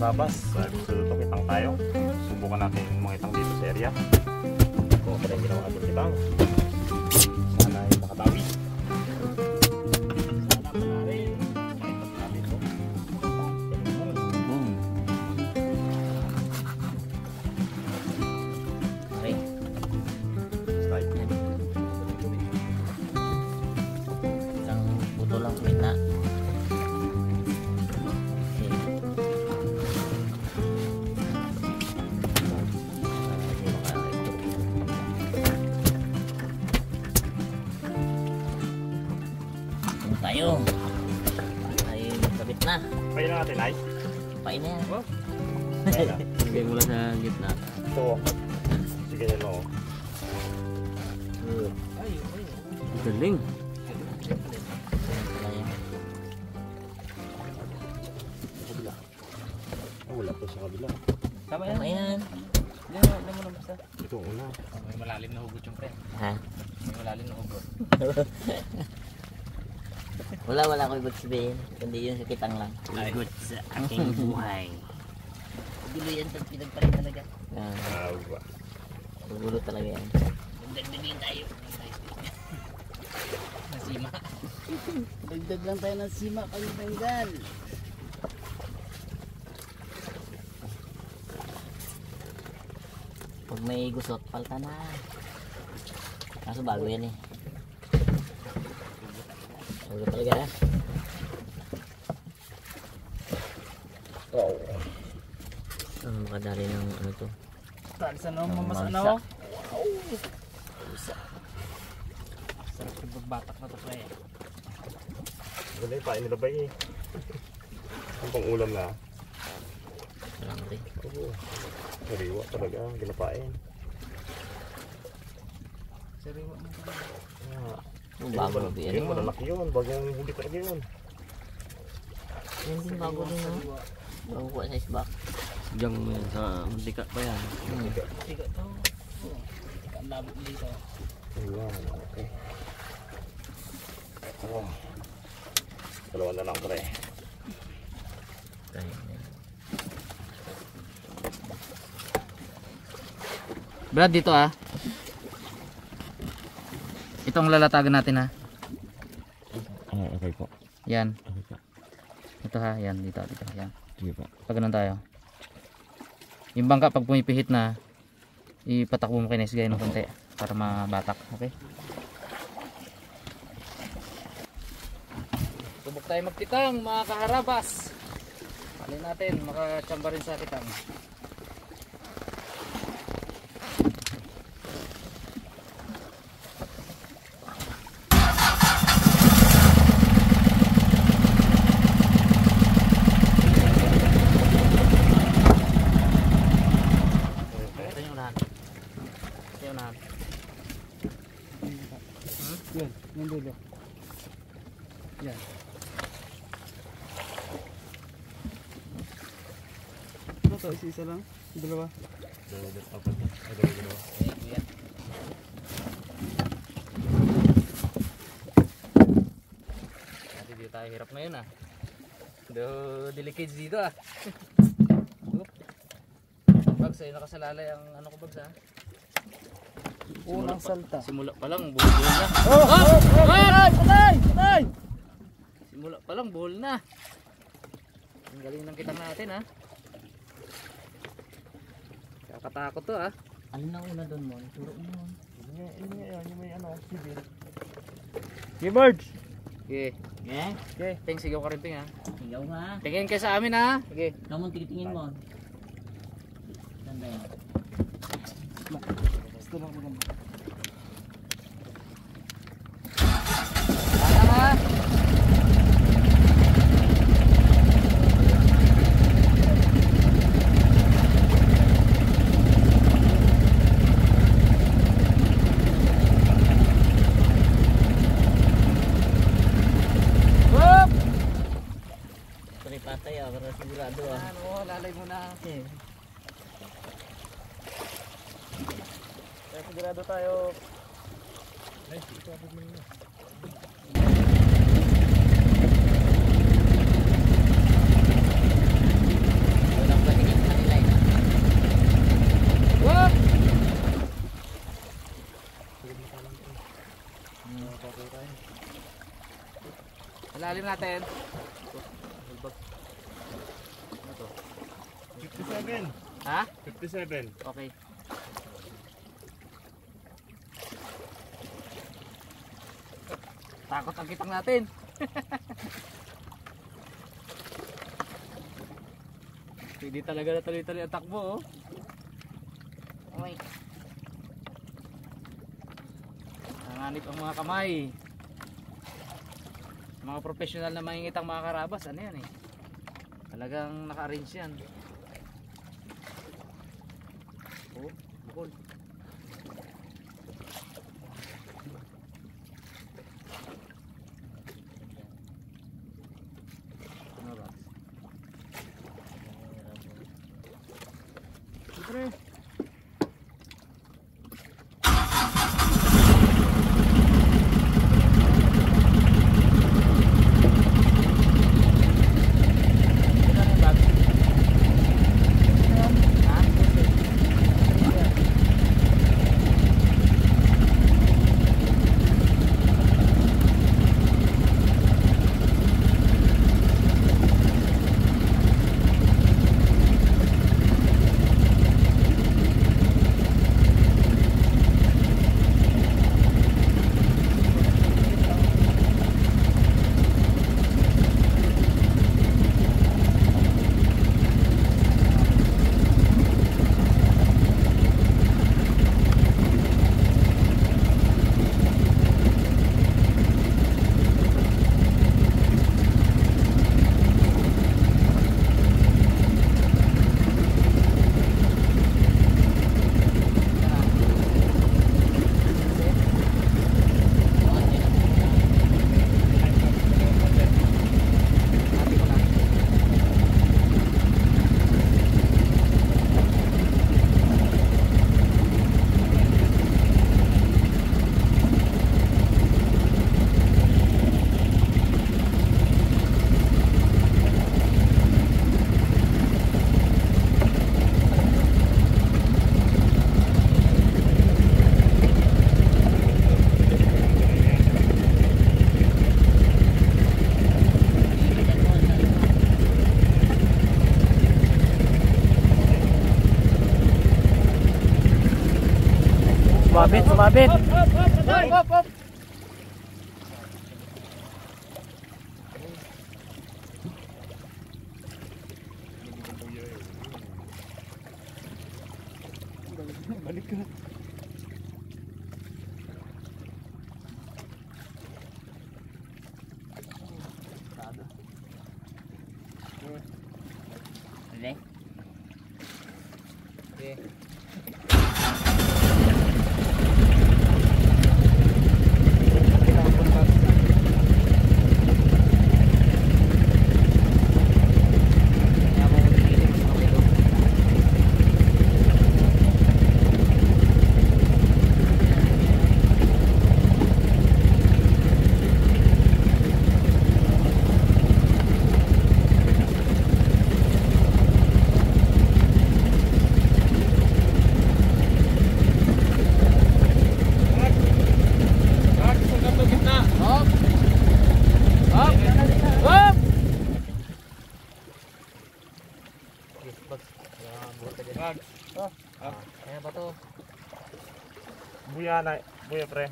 Karabas, susutok itang tayo. Subukan natin mga itang dito sa area. Kung pa rin ginawa natin itang. Sana ay makatawi. Sana panari. Maitot natin ito. Boom. Okay. Slide. Isang buto lang sa gitna. Tayo magkabit na. Pain na natin ay. Pain na yan. Pain na. Bigay mo lang sa gitna. Ito. Sige nyo. Galing. Wala po sa kabila. Tama yan. Hindi mo na basta. Ito una. May malalim na hugot yung pre. Ha? May malalim na hugot. Wala ko ibig sabihin. Kundi yun sa kitang lang. Hugot sa aking buhay. Gulo yan sa pinagpalit talaga. Ba. Gulo talaga yan. Dagdagin tayo. Nasima. Dagdag lang tayo ng sima pag-tanggal. Pag may gusot, palta na. Kaso bago yan eh. Bago talaga eh. Wow. Makadali ng ano to. Talis ano, mamasa na ako. Sarap yung bagbatak na to pre. Wala yung pain nila ba eh. Ang pang ulam na. Walang rin. Oo. Sariwa talaga. Ginapain. Sariwa na talaga. Bago na Yun, yan. malalaki yun. Bagong huli talaga yun. Yan din bago din no. Bago ko sa isbak. Diyan mo yan sa mantika pa yan. Tiga to. Ang labot dito. Ayan. Okay. Oh. Dalawa na lang pre. Brad, dito ah. Itong lalatagan natin ha. Okay po. Yan. Okay po. Ito ha, yan dito. Yan. Sige po. Pag ganun tayo. Yung bangka pag pumipihit na, ipatakbo mo kinis gaya ng konti para mabatak. Okay? Subok tayo magkitang mga kaharabas. Alin natin, makachamba rin sa kitang. Yan, yung dulo. Yan. Ano to? Isa lang? Dalawa? Dalawa. Kasi di tayo hirap ngayon ah. Delicate dito ah. Bags ay nakasalalay ang ano ko bags ah. Unang salta. Simula pa lang buhol na. Patay! Simula pa lang buhol na. Ang galing ng kitang natin ha. Kakatakot to ha. Ano na una doon mo? Turo mo yun. Yung may ano, civil. Keyboards! Okay. Okay? Okay. Ting, sigaw ka rin ting ha. Sigaw nga. Tingin kayo sa amin ha. Okay. Kamon tikitingin mo. Ganda yan. Gusto lang maganda. Tama ha. Patay ah, para sigurado ah. Ano, lalay mo na. sigurado tayo. Walang patingin sa kanila eh. Wah! Ilalim natin. Ano to? 57. Ha? 57. Okay. Takot ang kitang natin. Pwede talaga na tuloy-tuloy ang takbo, oh. Uy, Nanganib ang mga kamay. Mga professional na mangingitang mga karabas, ano yan eh. Talagang naka-arrange yan. Oh, bukol. Ano ba? Siyempre. Sumabit, sumabit. Balik ka. Hindi. Okay. Ayan ba to? Buya na, buya pre.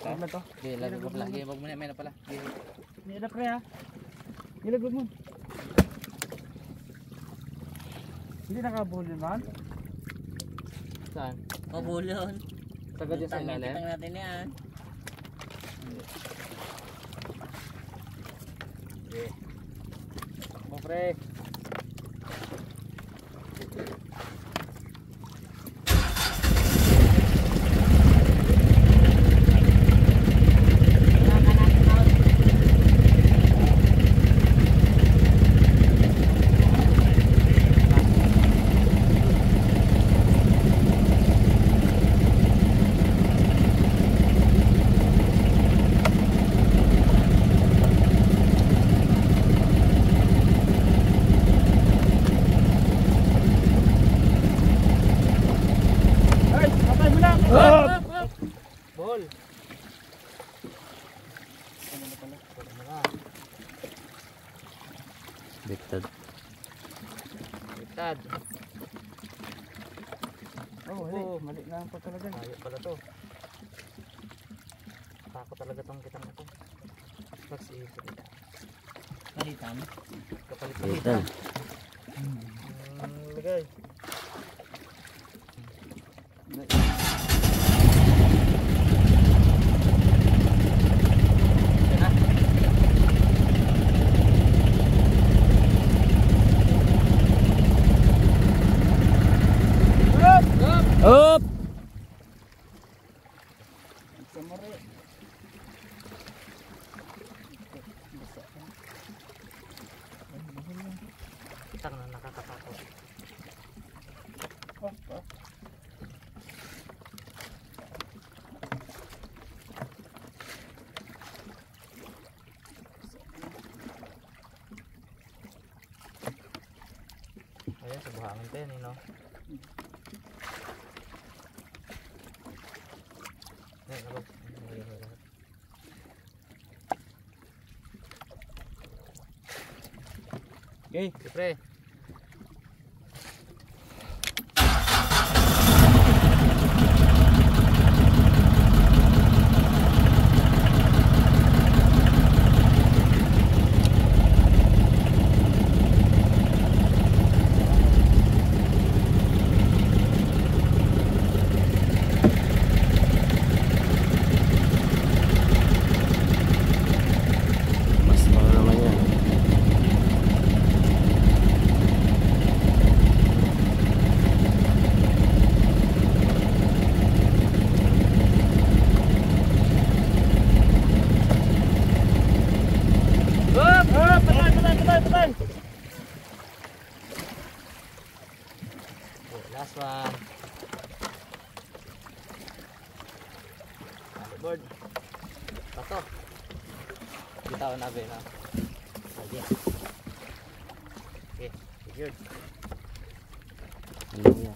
Ano to? Okay, lagay mo pala. Okay, wag mo na, may na pala. Okay. Nila pre ha. Nilagod mo. Hindi nakabuhol naman. Saan? Pabulon. Sagad yan sa ilalim? Tangitang natin yan. Okay. Takbo pre. Ball. Biktad. Itad. Mali na ang pagkalagan. Ayaw pala to. Takot talaga tong kitang ito. Mag-iipon ito. Palitan. Biktad. Lagay. Up! Kitang na nakakatakot. Ayan, sa buhangin pa yan, no? Ayan, ako. Okay. Siyempre. Mas mga naman yan. Patay! Okay, last one. Board. Pato. Bitawan na ba yun, ha? Sige. Okay, secured. Ano yan?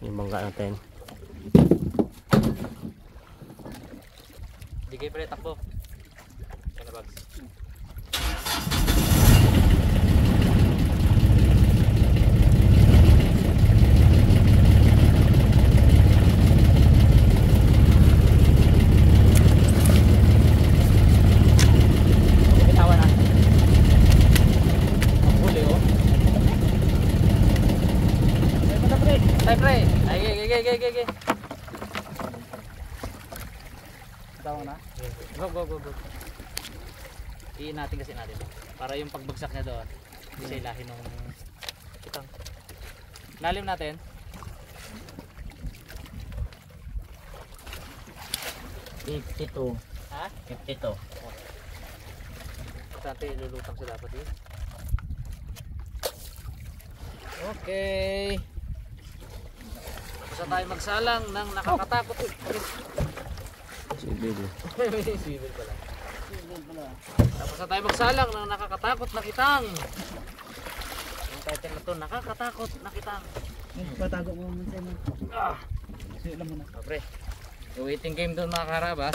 Yung bangga natin. Bigay pa rin takbo. Yan na, Bags. Bitawan na. Ang huli, oh. Tay, pre. Ay, gigi. Tawa na. Go. Iin natin kasi natin. Para yung pagbagsak niya doon, hindi siya ilahin ng kitang. Lalim natin. Ha? 52. Importante, lulutang sila dapat yun. Okay. Tapos na tayo magsalang ng nakakatakot. Sibil. Sibil pala. Tapos na tayo magsalang ng nakakatakot na kitang. Yung title na to, nakakatakot na kitang. Patago mo naman sa'yo. Sige lang muna. Pre, waiting game doon mga karabas.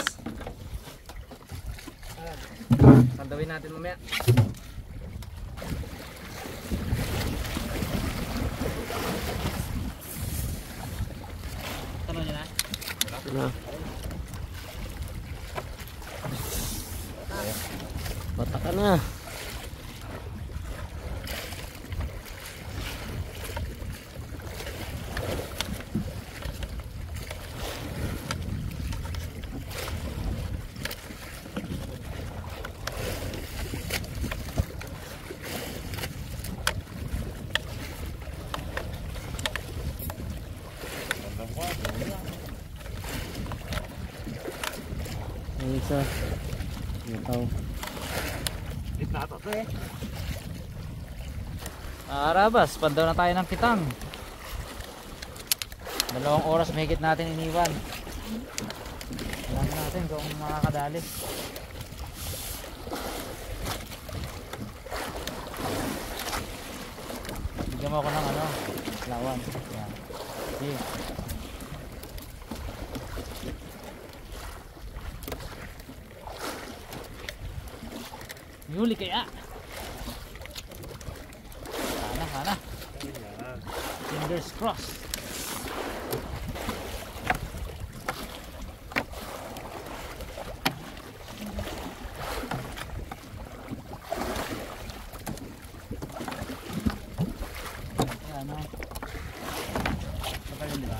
Sandawin natin mamaya. Tanong nyo na? Na. Bata ka na. Ang isa. Ikaw. Arabas, pandaw na tayo ng kitang. 2 oras mahigit natin iniwan. Alam natin kung makakadali. Bigyan mo ako ng ano, lawan. Yan. Okay. Yuli kaya. Sana. Fingers crossed. Ayan o. Kapag yun, diba?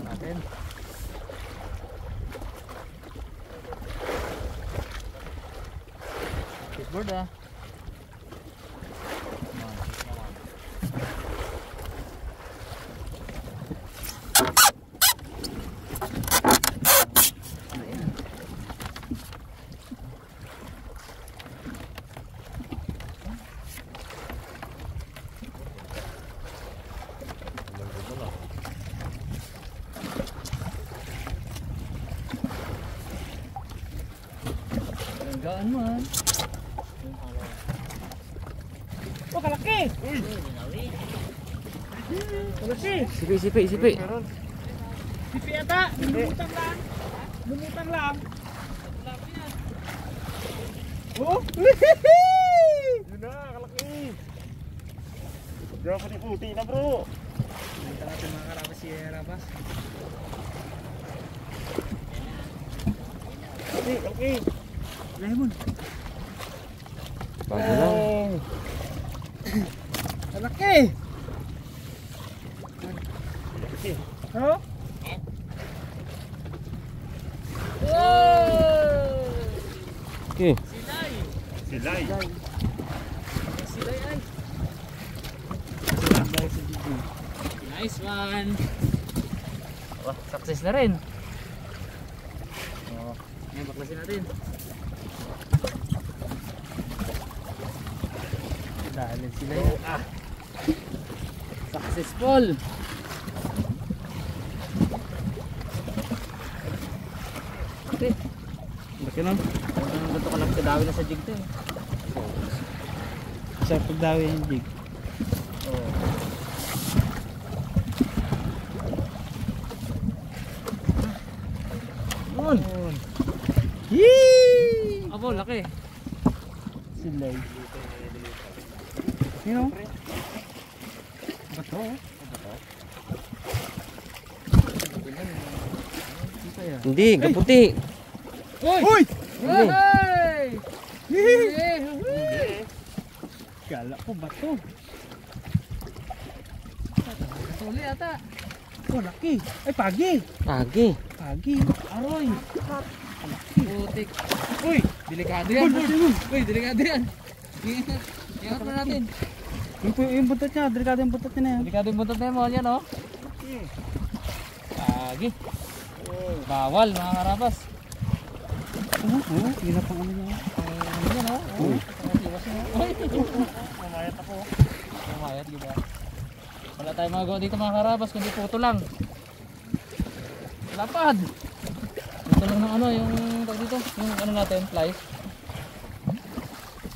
Natin. Skateboard ah. Gaan mo ah. Oh, kalaki! Uy! Kalaki! Sipi. Pipi ata! Lumutang lang! Oh! Yun na, kalaki! Grabe ni puti na bro! Kita natin mga karabas si Rabas. Kalaki! Lemon! Bago lang. Kalaki! Kalaki! Oh? Wow! Okay. Silay! Silay ay! Nice one! Oh, success na rin! Oh, ngayon baklasin natin. Dahil sila yun. Successful! Okay. Laki lang. Ganito ka lang kadawi na sa jig to eh. Sa pagdawi yung jig. Oh. Yun! Yee! Abo, laki! Silay. You know? Bato. Hindi, kaputi. Uy! Uy! Hey! Kala ko bato. Suli ata! Oh, laki. Ay, pagi. Pagi. Pagi. Aroy! Putik! Uy! Delikado yan! Uy! Delikado yan! Ingat! Ingat mo natin! Yung buntot niya, delikado yung buntot niya na yan. Delikado yung buntot na yun, yan oh! Pagi! Bawal mga karabas! Hirap ang ano niya. Yan oh! Uy. Iwas mo! Uy! Mamayat ako! Pumayat diba? Wala tayong magawa dito mga karabas kundi puto lang! Lapad! Puto lang ng ano yung tag dito, yung ano natin, flies.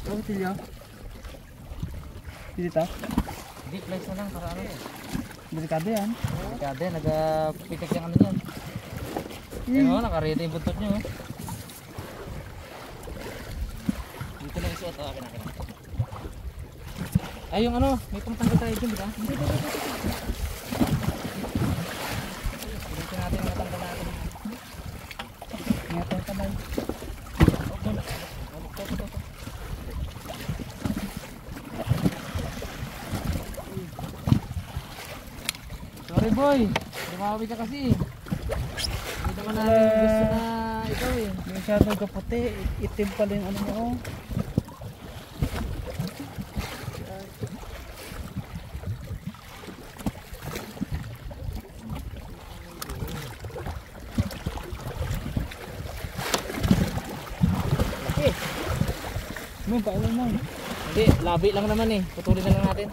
Oh, tilya. Dito. Hindi, flies na lang para ano eh. Delikado yan. Delikado yan, nagpitik yung ano yan. Yan o, nakaredy yung buntot nyo. Dito lang isuot, akin. Ay yung ano, may pangtanggal tayo dyan, diba? Dito natin yung natanggal natin. Ingatan ka lang. Sorry boy, lumawi ka kasi. Dito ka namin gusto na ikaw eh. Masyadong kaputi. Itim pala yung ano niya. Oh. May pailan mo. Hindi, labi lang naman eh. Putulin na lang natin.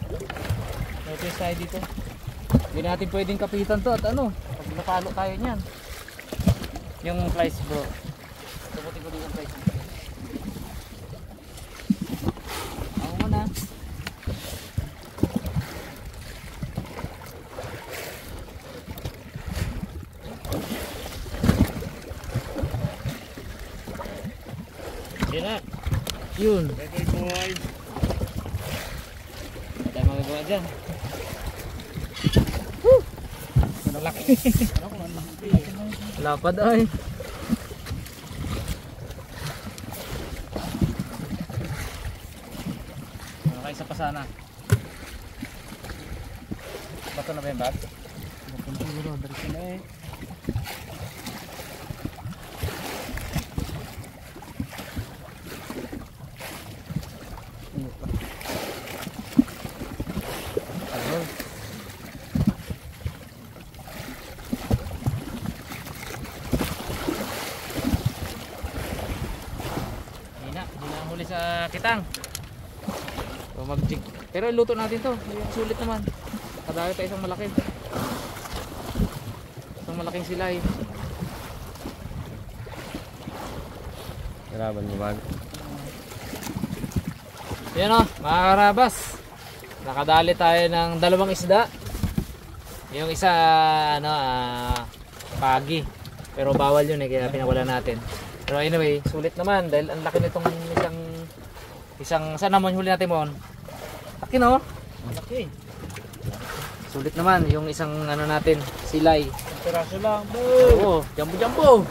May test tayo dito. Hindi natin pwedeng kapitan to at ano. Pag napalo tayo niyan. Yung flies bro. Tubutin ko dito yung flies. Ako muna. Yun na. Yun. Okay boy. Hindi tayo magagawa dyan. Woo! Ano laki? Lapad ay. Okay, isa pa sana. Bato na ba yung bag? Bakit siguro, diretso na eh. Ano? Hindi na ang huli sa kitang. So mag-jig. Pero iluto natin to. Yung sulit naman. Kadali tayo isang malaki. Isang malaking silay. Kalaban mo bag. Yan o, mga karabas. Nakadali tayo ng dalawang isda. Yung isa, ano, pagi. Pero bawal yun eh, kaya pinawala natin. Pero anyway, sulit naman dahil ang laki nitong isang saan naman huli natin mo? Laki no? Malaki. Sulit naman yung isang ano natin, silay. Piraso lang. Oo, jumbo.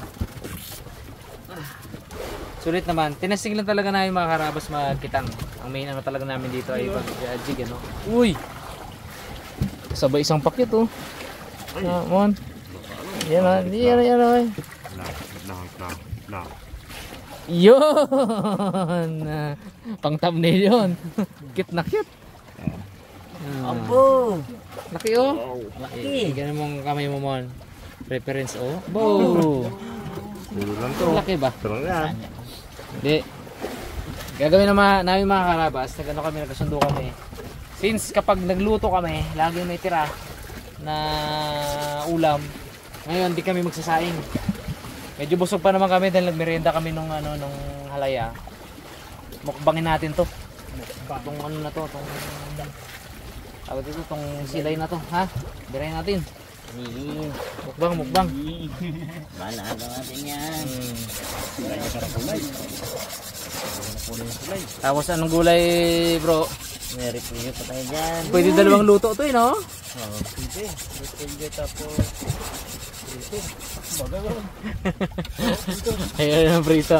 Sulit naman. Tinasting lang talaga namin mga karabas magkitang. Ang main ano talaga namin dito ay pag-jig ano. Uy! Sabay isang pakyut oh. Mon. Yan. Lang. Yun! Pang thumbnail yun. Cute na cute. Abo! Laki oh. Laki! Ganun mong kamay mo mon. Reference oh. Bo! Dulo lang to. Laki ba? Ito lang yan. Hindi. Gagawin namin mga karabas, nagkasundo kami. Since kapag nagluto kami, lagi may tira na ulam. Ngayon, di kami magsasaing. Medyo busog pa naman kami dahil nagmerienda kami nung halaya. Mukbangin natin to. Itong ano na to, itong silay na to, ha? Birayin natin. Mukbang. Manalo natin yan. Tapos anong gulay, bro? May review pa tayo dyan. Pwede dalawang luto to eh, no? Oo. Pwede tapos. Ayun ang prito.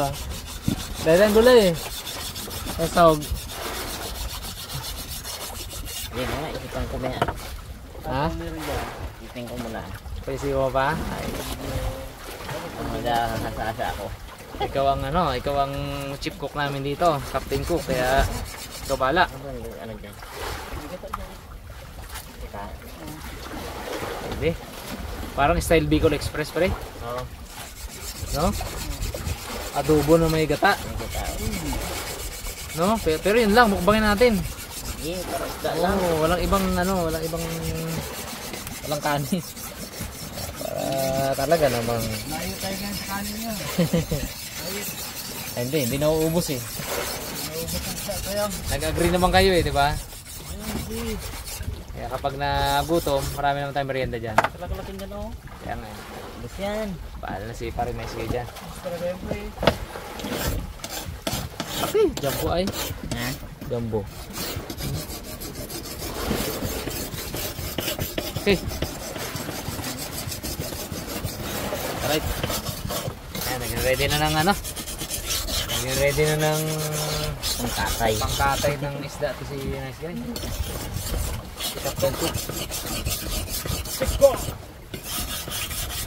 Dahil ang gulay eh. Sasawag. Yan nga, isipan ko ba yan? Ha? Isipan ko muna. Paisi mo pa? Ay, Magkakasasa ako. ikaw ang chief cook namin dito. Captain cook. Kaya ikaw bala. Ano dyan? Hindi. Parang style Bicol Express pre. Oo. No? Adobo na may gata. No? Pero yun lang, mukbangin natin. Sige, para isda lang. Oo, walang ibang walang kanin. Para talaga namang Layo tayo ngayon sa kanin niya. ay, hindi nauubos eh. Naubos ang sa sayang. Nag-agree naman kayo eh, di ba? Kaya kapag nagutom, marami naman tayong merienda dyan. Kalak-laking gano'n. Kaya nga, Bus yan. paala na si pare mais kayo dyan. Talaga yung pre. Okay, jumbo ay. Ha? Jumbo. Okay. Alright. Ayan, nag-ready na ng ano. Nag-ready na ng Ang tatay. pangkatay ng isda to si Nice Guy. Si Captain Cook.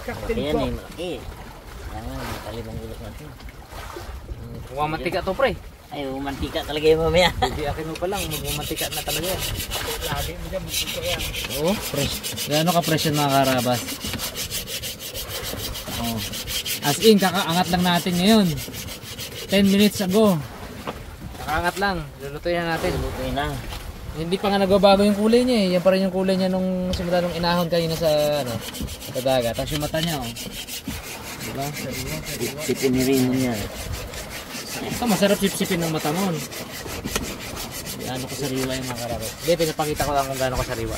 Malaki yan eh, malaki. Yan nga, matalibang ulok natin. Huwag mantika to pre. Ay, mantika talaga yung mamaya. Hindi akin mo pa lang, magmamantika na talaga yan. Lagi mo dyan, magpuso yan. Oo, fresh. Gaano ka fresh yan mga karabas? Oh. As in, kakaangat lang natin ngayon. 10 minutes ago. Nakaangat lang. Lulutuin na natin. Lutuin na. Hindi pa nga nagbabago yung kulay niya eh. Yan pa rin yung kulay niya nung simula nung inahon kanina sa sa dagat. Tapos yung mata niya oh. Diba? Sipinirin mo niya. Ito masarap sipsipin ng mata mo. Gaano kasariwa yung mga karabas. Hindi, pinapakita ko lang kung gaano kasariwa.